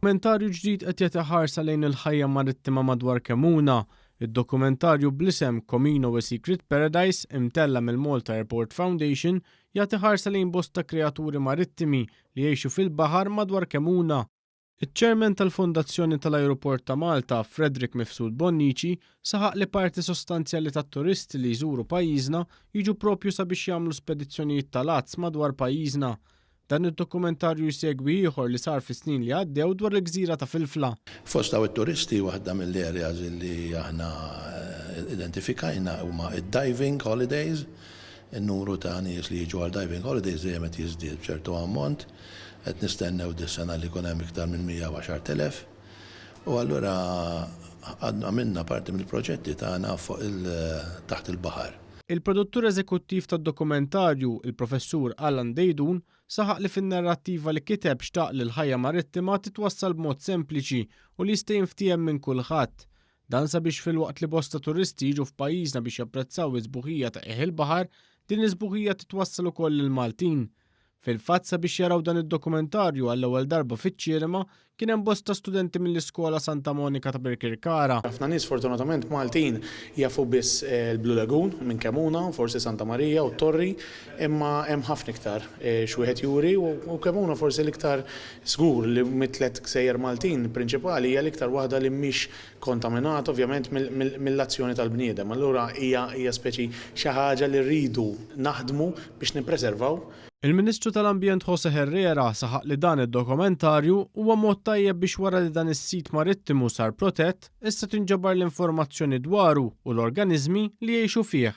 Dokumentarju ġdid qed jagħti ħarsa lejn il-ħajja marittima madwar Kemuna. Id-dokumentarju bl-isem Comino a Secret Paradise imtella mill-Malta Airport Foundation jagħti ħarsa lejn bosta kreaturi marittimi li jgħixu fil-baħar madwar Kemuna. Iċ-ċermen tal-Fondazzjoni tal-Ajruport ta' Malta, Frederick Mifsud Bonnici, saħaq li parti sostanzjali tat-turisti li jżuru pajjiżna jiġu propju sabiex jagħmlu spedizzjonijiet tal-azz madwar pajjiżna. Dan id-dokumentarju jsegwi ieħor li sar fis-snin li għaddew dwar il-gżira ta' Filfla. Fost daw it-turisti waħda mill-areas li aħna identifikajna huma id-diving holidays. In-numru ta' nies li jiġu għal diving holidays dejjem qed jiżdied b'ċertu ammont. Qed nistennew dis-sena li jkun hemm iktar minn 110,000. U allura għamilna parti mill-proġetti tagħna fuq taħt il-baħar. Il-produttur eżekuttiv tad-dokumentarju, il-professur Alan Dejdun, saħaq li fin-narrattiva li kiteb xtaq li l-ħajja marittima titwassal b'mod sempliċi u li jista' jinftiem minn kulħadd. Dan sabiex fil-waqt li bosta turisti jiġu f'pajjiżna biex japprezzaw iż-sbuħija ta' il baħar, din iż-sbuħija titwassal ukoll lill-Maltin. Fil-fatt sabiex jaraw dan id-dokumentarju għall-ewwel darba fiċ-ċinema kien hemm bosta studenti mill-Iskola Santa Monica ta' Birkirkara. Ħafna nies fortunatament Maltin jafu biss il-Blue Lagoon minn Kemuna, forsi Santa Maria u Torri, imma hemm ħafna iktar xwieħed juri u Kemuna forsi l-iktar żgur li mit-tliet gsejjer Maltin prinċipali hija l-iktar waħda li mhix kontaminata ovvjament mill-azzjoni tal-bniedem. Allura hija speċi xi ħaġa li rridu naħdmu biex nippreservaw. Il-Ministru tal-Ambjent Jose Herrera saħaq li dan id-dokumentarju huwa mod tajjeb biex wara li dan is-sit marittimu sar protett, issa tinġabar l-informazzjoni dwaru u l-organizmi li jgħixu fih.